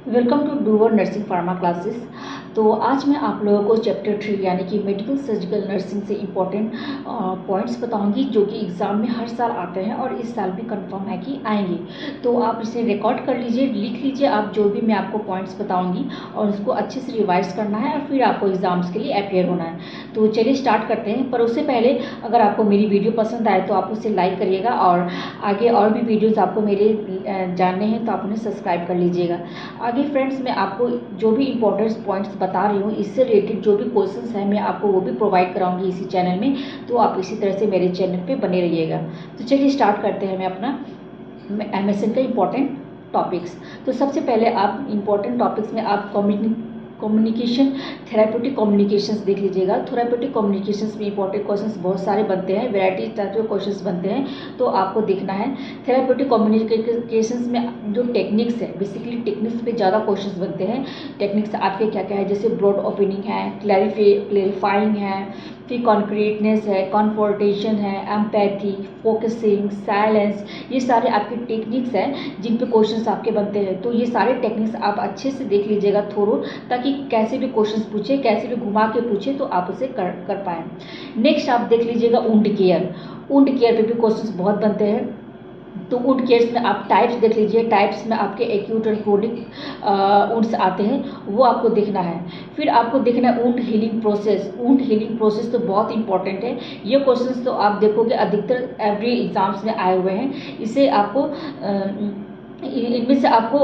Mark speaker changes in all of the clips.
Speaker 1: Welcome to Dover nursing pharma classes. तो आज मैं आप लोगों को चैप्टर 3 यानी कि मेडिकल सर्जिकल नर्सिंग से इम्पोर्टेंट पॉइंट्स बताऊंगी जो कि एग्ज़ाम में हर साल आते हैं और इस साल भी कंफर्म है कि आएंगे। तो आप इसे रिकॉर्ड कर लीजिए, लिख लीजिए आप जो भी मैं आपको पॉइंट्स बताऊंगी और उसको अच्छे से रिवाइज करना है और फिर आपको एग्ज़ाम्स के लिए अपेयर होना है। तो चलिए स्टार्ट करते हैं। पर उससे पहले अगर आपको मेरी वीडियो पसंद आए तो आप उसे लाइक करिएगा और आगे और भी वीडियोज़ आपको मेरे जानने हैं तो आप उन्हें सब्सक्राइब कर लीजिएगा। आगे फ्रेंड्स मैं आपको जो भी इंपॉर्टेंट पॉइंट्स बता रही हूँ इससे रिलेटेड जो भी क्वेश्चंस हैं मैं आपको वो भी प्रोवाइड कराऊंगी इसी चैनल में, तो आप इसी तरह से मेरे चैनल पे बने रहिएगा। तो चलिए स्टार्ट करते हैं मैं अपना MSN का इम्पोर्टेंट टॉपिक्स। तो सबसे पहले आप इम्पोर्टेंट टॉपिक्स में आप कम्युनिकेशन, थेराप्यूटिक कम्युनिकेशंस देख लीजिएगा। थेराप्यूटिक कम्युनिकेशंस में इंपॉर्टेंट क्वेश्चंस बहुत सारे बनते हैं, वैरायटी टाइप के क्वेश्चंस बनते हैं, तो आपको देखना है। थेराप्यूटिक कम्युनिकेशंस में जो टेक्निक्स है, बेसिकली टेक्निक्स पे ज़्यादा क्वेश्चंस बनते हैं। टेक्निक्स आपके क्या क्या है, जैसे ब्रॉड ओपनिंग है, क्लैरिफाइंग है, फिर कॉन्क्रीटनेस है, कॉन्फोर्टेशन है, एम्पैथी, फोकसिंग, साइलेंस, ये सारे आपके टेक्निक्स हैं जिन पे क्वेश्चंस आपके बनते हैं। तो ये सारे टेक्निक्स आप अच्छे से देख लीजिएगा थोरो, ताकि कैसे भी क्वेश्चंस पूछे, कैसे भी घुमा के पूछे तो आप उसे कर पाएँ। नेक्स्ट आप देख लीजिएगा वुंड केयर। वुंड केयर पे भी क्वेश्चंस बहुत बनते हैं। तो वुंड केयर्स में आप टाइप्स देख लीजिए। टाइप्स में आपके एक्यूट और क्रोनिक वुंड्स आते हैं, वो आपको देखना है। फिर आपको देखना है wound healing process. Wound healing process तो बहुत इंपॉर्टेंट है। ये क्वेश्चंस तो आप देखोगे अधिकतर एवरी एग्जाम्स में आए हुए हैं। इसे आपको इनमें से आपको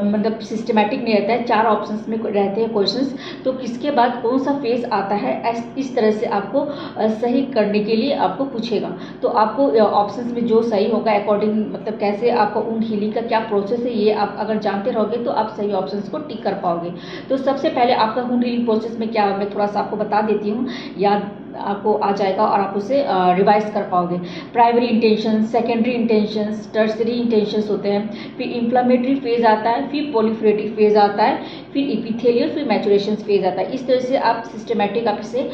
Speaker 1: मतलब सिस्टमेटिक नहीं रहता है, 4 ऑप्शंस में रहते हैं क्वेश्चंस। तो किसके बाद कौन सा फेज आता है इस तरह से आपको सही करने के लिए आपको पूछेगा। तो आपको ऑप्शंस में जो सही होगा अकॉर्डिंग, मतलब कैसे आपका वुंड हीलिंग का क्या प्रोसेस है ये आप अगर जानते रहोगे तो आप सही ऑप्शंस को टिक कर पाओगे। तो सबसे पहले आपका वुंड हीलिंग प्रोसेस में क्या, मैं थोड़ा सा आपको बता देती हूँ, याद आपको आ जाएगा और आप उसे रिवाइज कर पाओगे। Primary intention, secondary intentions, tertiary intentions होते हैं, फिर इन्फ्लामेटरी फेज आता है, फिर प्रोलिफरेटिव फेज आता है, फिर इपिथेलियल, फिर मैचुरेशन फेज आता है। इस तरह से आप सिस्टमेटिक आप इसे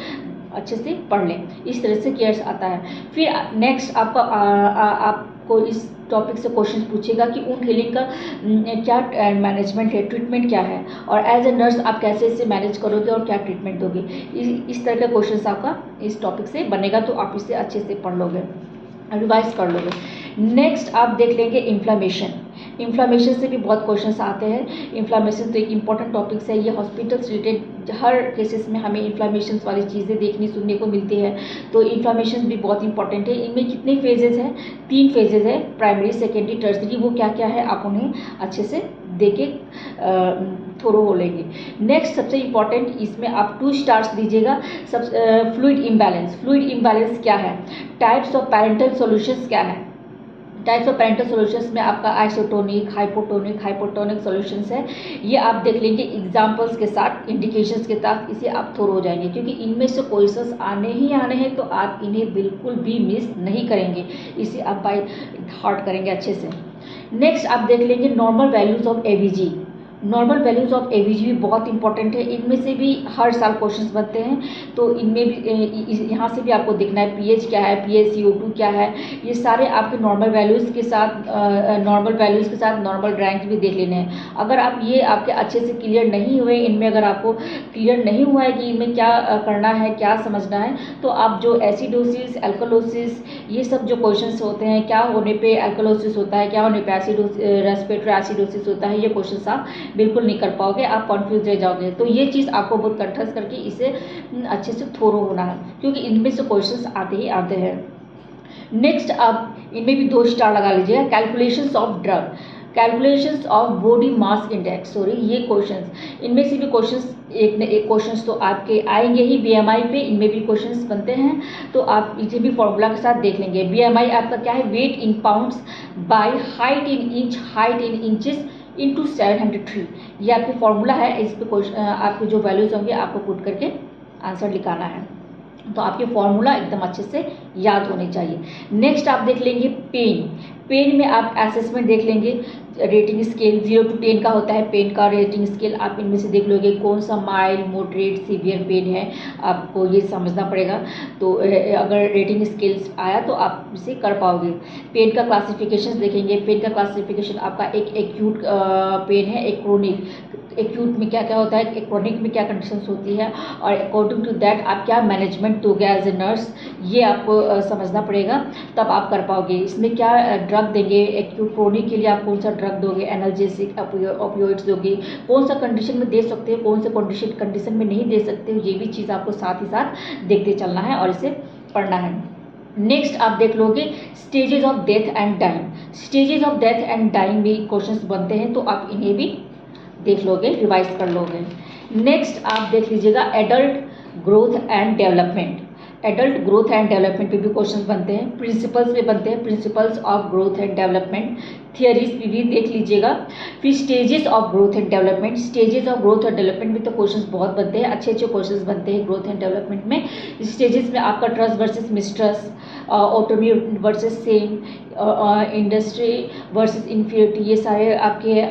Speaker 1: अच्छे से पढ़ लें, इस तरह से केयर्स आता है। फिर नेक्स्ट आपका आपको इस टॉपिक से क्वेश्चन पूछेगा कि वुंड हीलिंग का क्या मैनेजमेंट है, ट्रीटमेंट क्या है, और एज ए नर्स आप कैसे इसे मैनेज करोगे और क्या ट्रीटमेंट दोगे। इस तरह का क्वेश्चन आपका इस टॉपिक से बनेगा, तो आप इसे अच्छे से पढ़ लोगे, रिवाइज कर लोगे। नेक्स्ट आप देख लेंगे इन्फ्लामेशन। इन्फ्लामेशन से भी बहुत क्वेश्चंस आते हैं। इन्फ्लामेशन तो एक इंपॉर्टेंट टॉपिक्स है। ये हॉस्पिटल से रिलेटेड हर केसेस में हमें इन्फ्लामेशन वाली चीज़ें देखने सुनने को मिलती है। तो इन्फ्लामेशन भी बहुत इंपॉर्टेंट है। इनमें कितने फेजेस हैं, 3 फेजेस है, प्राइमरी, सेकेंडरी, टर्सरी। वो क्या क्या है आप उन्हें अच्छे से देखे थोरो हो लेंगे। नेक्स्ट सबसे इंपॉर्टेंट, इसमें आप 2 स्टार्स दीजिएगा। सब फ्लूइड इम्बैलेंस। फ्लूइड इम्बैलेंस क्या है, टाइप्स ऑफ पैरेंटल सॉल्यूशंस क्या है। टाइप्स ऑफ पैरेंटल सॉल्यूशंस में आपका आइसोटोनिक, हाइपोटोनिक, हाइपोटोनिक सॉल्यूशंस है। ये आप देख लेंगे एग्जांपल्स के साथ, इंडिकेशंस के साथ, इसे आप थोरो हो जाएंगे, क्योंकि इनमें से क्वेश्चंस आने ही आने हैं, तो आप इन्हें बिल्कुल भी मिस नहीं करेंगे। इसे आप बाय हार्ट करेंगे अच्छे से। नेक्स्ट आप देख लेंगे normal values of AVG. Normal values of AVG भी बहुत इंपॉर्टेंट है। इनमें से भी हर साल क्वेश्चंस बनते हैं, तो इनमें भी यहाँ से भी आपको देखना है पीएच क्या है, PaCO2 क्या है। ये सारे आपके नॉर्मल वैल्यूज़ के साथ नॉर्मल रैंक भी देख लेने हैं। अगर आप ये आपके अच्छे से क्लियर नहीं हुए, इनमें अगर आपको क्लियर नहीं हुआ है कि इनमें क्या करना है, क्या समझना है, तो आप जो एसिडोसिस, एल्कलोसिस, ये सब जो क्वेश्चंस होते हैं, क्या होने पे एल्कलोसिस होता है, क्या होने पे रेस्पिरेटरी एसिडोसिस होता है, ये क्वेश्चंस आप बिल्कुल नहीं कर पाओगे, आप कॉन्फ्यूज रह जाओगे। तो ये चीज़ आपको बहुत कंठस्थ करके इसे अच्छे से थोरो होना है, क्योंकि इनमें से क्वेश्चंस आते ही आते हैं। नेक्स्ट आप इनमें भी 2 स्टार लगा लीजिएगा। Calculations of drug, calculations of body mass index, sorry ये क्वेश्चंस, इनमें से भी क्वेश्चंस एक न एक क्वेश्चंस तो आपके आएंगे ही। BMI पे इनमें भी क्वेश्चंस बनते हैं, तो आप इसे भी फॉर्मूला के साथ देख लेंगे। BMI आपका क्या है, weight in pounds by height in inch, height in inches into 703। ये आपकी फॉर्मूला है। इस पे क्वेश्चन आपके जो वैल्यूज होंगे आपको पुट करके आंसर लिखाना है, तो आपके फॉर्मूला एकदम अच्छे से याद होने चाहिए। नेक्स्ट आप देख लेंगे पेन। पेन में आप असेसमेंट देख लेंगे, रेटिंग स्केल 0 to 10 का होता है पेन का रेटिंग स्केल। आप इनमें से देख लोगे कौन सा माइल्ड, मॉडरेट, सीवियर पेन है, आपको ये समझना पड़ेगा। तो अगर रेटिंग स्केल्स आया तो आप इसे कर पाओगे। पेन का क्लासिफिकेशन देखेंगे। पेन का क्लासिफिकेशन आपका एक एक्यूट पेन है, एक क्रोनिक। एक्यूट में क्या क्या होता है, क्रोनिक में क्या कंडीशंस होती है, और अकॉर्डिंग टू दैट आप क्या मैनेजमेंट दोगे एज ए नर्स, ये आपको समझना पड़ेगा, तब आप कर पाओगे। इसमें क्या ड्रग देंगे, एक्यूट क्रोनिक के लिए आप कौन सा ड्रग दोगे, एनाल्जेसिक, ओपियोइड्स दोगे, कौन सा कंडीशन में दे सकते हो, कौन से कंडीशन में नहीं दे सकते हो, ये भी चीज़ आपको साथ ही साथ देखते चलना है और इसे पढ़ना है। नेक्स्ट आप देख लोगे stages of death and dying. Stages of death and dying में क्वेश्चंस बनते हैं, तो आप इन्हें भी देख लोगे, रिवाइज कर लोगे। नेक्स्ट आप देख लीजिएगा adult growth and development. Adult growth and development पे भी क्वेश्चंस बनते हैं, प्रिंसिपल्स पे बनते हैं, principles of growth and development. Theories पे भी देख लीजिएगा। फिर stages of growth and development. Stages of growth और डेवलपमेंट में तो क्वेश्चंस बहुत बनते हैं, अच्छे अच्छे क्वेश्चंस बनते हैं ग्रोथ एंड डेवलपमेंट में। स्टेजेस में आपका trust versus mistrust, otomy versus same, industry versus inferiority, ये सारे आपके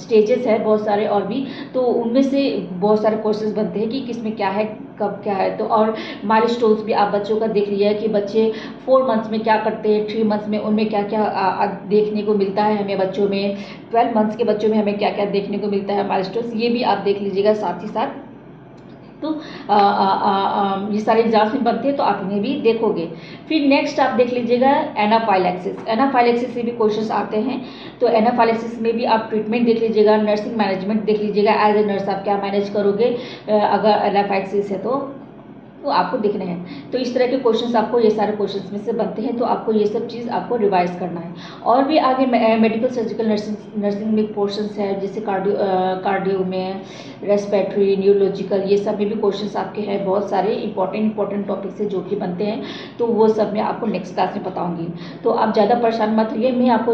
Speaker 1: स्टेजेस है बहुत सारे और भी। तो उनमें से बहुत सारे क्वेश्चंस बनते हैं कि किसमें क्या है, कब क्या है। तो और माइलस्टोन्स भी आप बच्चों का देख लिया कि बच्चे 4 मंथ्स में क्या करते हैं, 3 मंथ्स में उनमें क्या क्या देखने को मिलता है हमें बच्चों में, 12 मंथ्स के बच्चों में हमें क्या क्या देखने को मिलता है माइलस्टोन्स, ये भी आप देख लीजिएगा साथ ही साथ। तो ये सारे एग्जाम्स में बनते हैं, तो आप इन्हें भी देखोगे। फिर नेक्स्ट आप देख लीजिएगा एनाफाइलैक्सिस। एनाफाइलैक्सिस से भी क्वेश्चंस आते हैं, तो एनाफाइलैक्सिस में भी आप ट्रीटमेंट देख लीजिएगा, नर्सिंग मैनेजमेंट देख लीजिएगा, एज ए नर्स आप क्या मैनेज करोगे अगर एनाफाइलैक्सिस है तो आपको दिखने हैं। तो इस तरह के क्वेश्चंस आपको ये सारे क्वेश्चंस में से बनते हैं, तो आपको ये सब चीज़ आपको रिवाइज करना है। और भी आगे मेडिकल सर्जिकल नर्सिंग में पोर्शंस है, जैसे कार्डियो में, रेस्पिरेटरी, न्यूरोलॉजिकल, ये सब में भी क्वेश्चंस आपके हैं बहुत सारे इंपॉर्टेंट टॉपिक्स है जो कि बनते हैं, तो वो सब मैं आपको नेक्स्ट क्लास में बताऊँगी। तो आप ज़्यादा परेशान मत होइए, मैं आपको